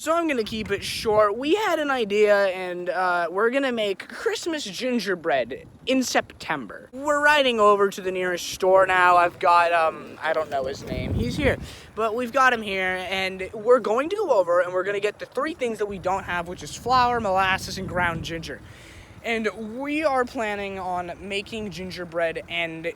So I'm gonna keep it short. We had an idea, and we're gonna make Christmas gingerbread in September. We're riding over to the nearest store now. I've got, I don't know his name. He's here, but we've got him here, and we're going to go over, and we're gonna get the 3 things that we don't have, which is flour, molasses, and ground ginger. And we are planning on making gingerbread, and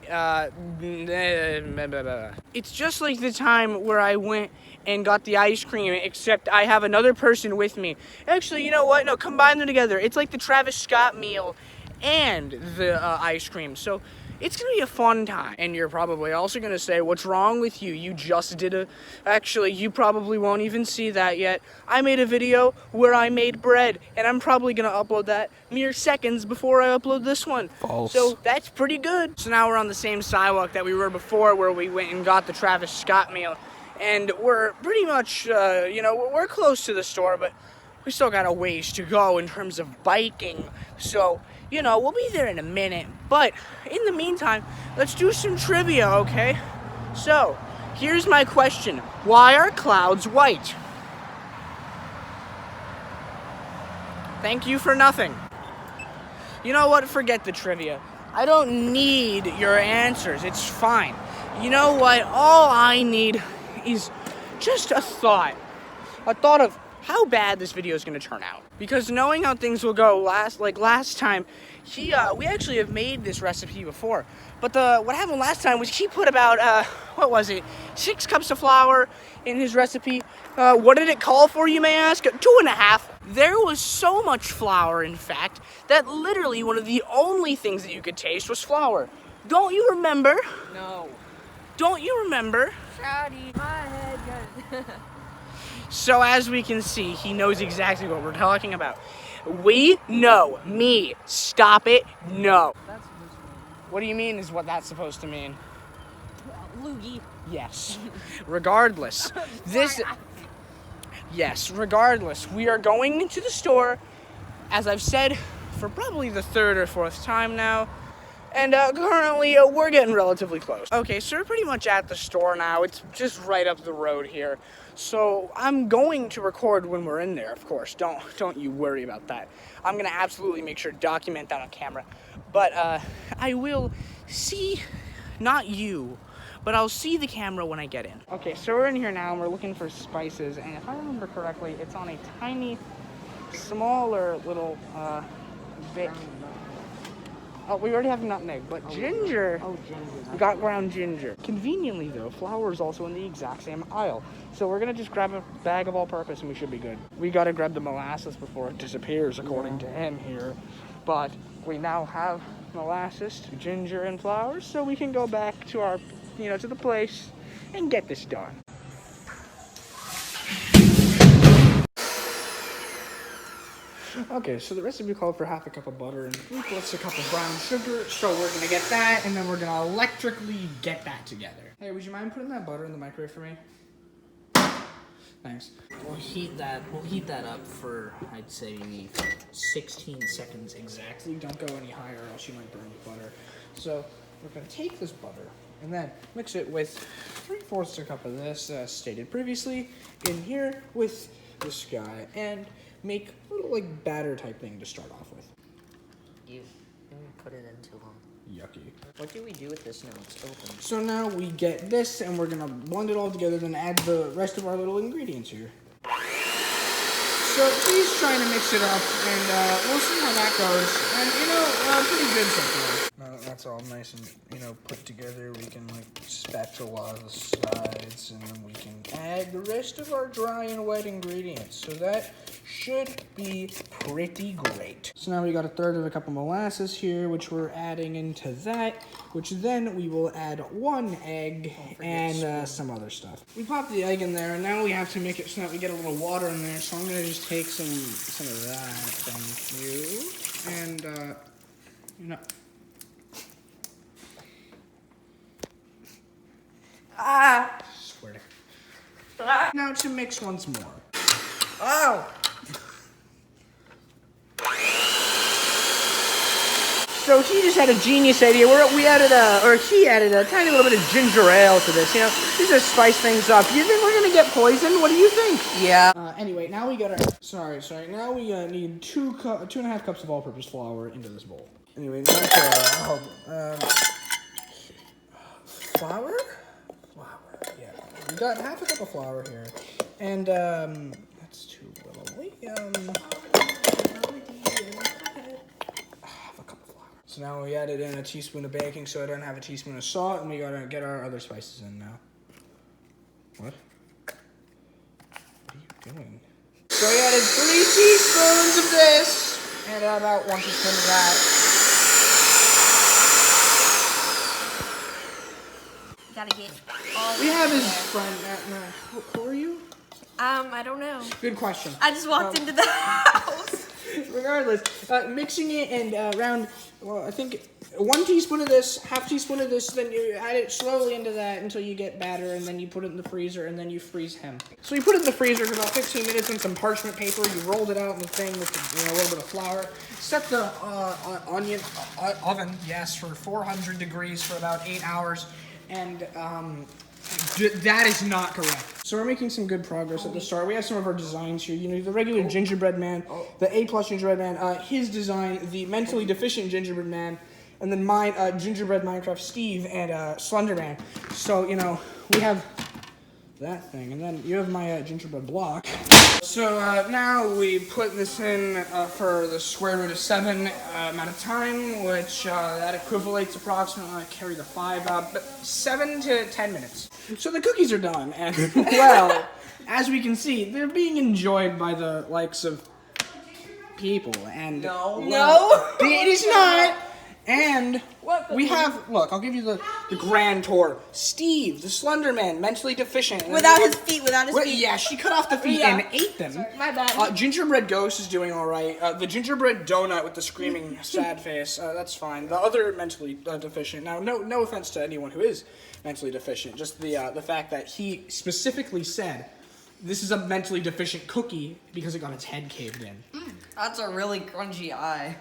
it's just like the time where I went and got the ice cream, except I have another person with me. Actually, you know what? No, combine them together. It's like the Travis Scott meal and the ice cream. So it's gonna be a fun time. And you're probably also gonna say, what's wrong with you? You just did a... Actually, you probably won't even see that yet. I made a video where I made bread, and I'm probably gonna upload that mere seconds before I upload this one. False. So that's pretty good. So now we're on the same sidewalk that we were before, where we went and got the Travis Scott meal. And we're pretty much, we're close to the store, but we still got a ways to go in terms of biking. So, we'll be there in a minute. But in the meantime, let's do some trivia, okay? So, here's my question. Why are clouds white? Thank you for nothing. You know what? Forget the trivia. I don't need your answers. It's fine. You know what? All I need is just a thought of how bad this video is going to turn out. Because knowing how things will go last time, we actually have made this recipe before. But what happened last time was he put about, 6 cups of flour in his recipe. What did it call for, you may ask? 2.5. There was so much flour, in fact, that literally one of the only things that you could taste was flour. Don't you remember? No. Don't you remember? Shouty, my head. So as we can see, he knows exactly what we're talking about. We know. Me. Stop it. No. That's supposed to mean. What do you mean is what that's supposed to mean? Loogie. Yes. Regardless. Regardless. We are going into the store, as I've said, for probably the 3rd or 4th time now. And currently, we're getting relatively close. Okay, so we're pretty much at the store now. It's just right up the road here. So I'm going to record when we're in there, of course. Don't you worry about that. I'm going to absolutely make sure to document that on camera. But I will see, not you, but I'll see the camera when I get in. Okay, so we're in here now, and we're looking for spices. And if I remember correctly, it's on a tiny, smaller little bit. Oh, we already have nutmeg, but ginger. Oh, ginger. We got ground ginger. Conveniently, though, flour is also in the exact same aisle. So we're going to just grab a bag of all-purpose, and we should be good. We got to grab the molasses before it disappears, according to him here. But we now have molasses, ginger, and flour, so we can go back to our, to the place and get this done. Okay, so the recipe called for 1/2 cup of butter and 3/4 cup of brown sugar. So we're gonna get that, and then we're gonna electrically get that together. Hey, would you mind putting that butter in the microwave for me? Thanks. We'll heat that up for, I'd say, 16 seconds exactly. Don't go any higher, or else you might burn the butter. So we're gonna take this butter and then mix it with 3/4 cup of this, stated previously, in here with this guy, and make a little batter type thing to start off with. You put it in too long. Yucky. What do we do with this now? It's open. So now we get this, and we're gonna blend it all together, then add the rest of our little ingredients here. So he's trying to mix it up, and we'll see how that goes. And pretty good so far. Now that that's all nice and put together, we can spatula the sides, and then we can add the rest of our dry and wet ingredients. So that should be pretty great. So now we got 1/3 cup of molasses here, which we're adding into that, which then we will add 1 egg and some other stuff. We pop the egg in there, and now we have to make it so that we get a little water in there. So I'm gonna just take some of that, thank you, and swear to. Now to mix once more. Oh! So he just had a genius idea. He added a tiny little bit of ginger ale to this. You know, just to spice things up. You think we're gonna get poisoned? What do you think? Yeah. Anyway, now we got our. Sorry. Now we need 2.5 cups of all-purpose flour into this bowl. Anyway, now flour. Yeah, we got half a cup of flour here, and that's too little. Half a cup of flour. So now we added in a teaspoon of baking soda and have a teaspoon of salt, and we gotta get our other spices in now. What? What are you doing? So we added 3 teaspoons of this, and about 1 teaspoon of that. Gotta get all. We have his friend. Who are you? I don't know. Good question. I just walked into the house. Regardless, mixing it and around, well, I think 1 teaspoon of this, half teaspoon of this, then you add it slowly into that until you get batter, and then you put it in the freezer, and then you freeze him. So you put it in the freezer for about 15 minutes on some parchment paper. You rolled it out in the thing with a little bit of flour. Set the oven, yes, for 400 degrees for about 8 hours, and that is not correct. So we're making some good progress at the start. We have some of our designs here. You know, the regular gingerbread man, the A+ gingerbread man, his design, the mentally deficient gingerbread man, and then mine, gingerbread Minecraft Steve and Slenderman. So, you know, we have that thing, and then you have my gingerbread block. So now we put this in for the square root of 7 amount of time, which that equivalates approximately, I carry the 5, but 7 to 10 minutes. So the cookies are done, and well, as we can see, they're being enjoyed by the likes of people, and No. it is not. And we have, look, I'll give you the grand tour. Steve, the Slender Man, mentally deficient. Without his feet. Yeah, she cut off the feet and ate them. My bad. Gingerbread Ghost is doing all right. The gingerbread donut with the screaming sad face, that's fine. The other mentally deficient. Now, no offense to anyone who is mentally deficient. Just the fact that he specifically said this is a mentally deficient cookie because it got its head caved in. That's a really crunchy eye.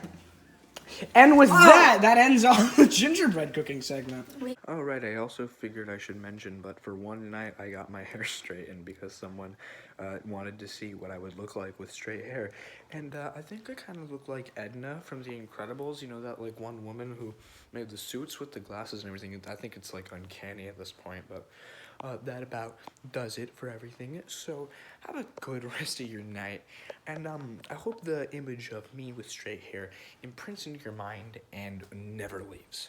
And with that ends our gingerbread cooking segment. Oh, right, I also figured I should mention, but for one night I got my hair straightened because someone wanted to see what I would look like with straight hair. And I think I kind of look like Edna from The Incredibles, you know, that like one woman who made the suits with the glasses and everything. I think it's like uncanny at this point, but that about does it for everything. So have a good rest of your night, and I hope the image of me with straight hair imprints into your mind and never leaves.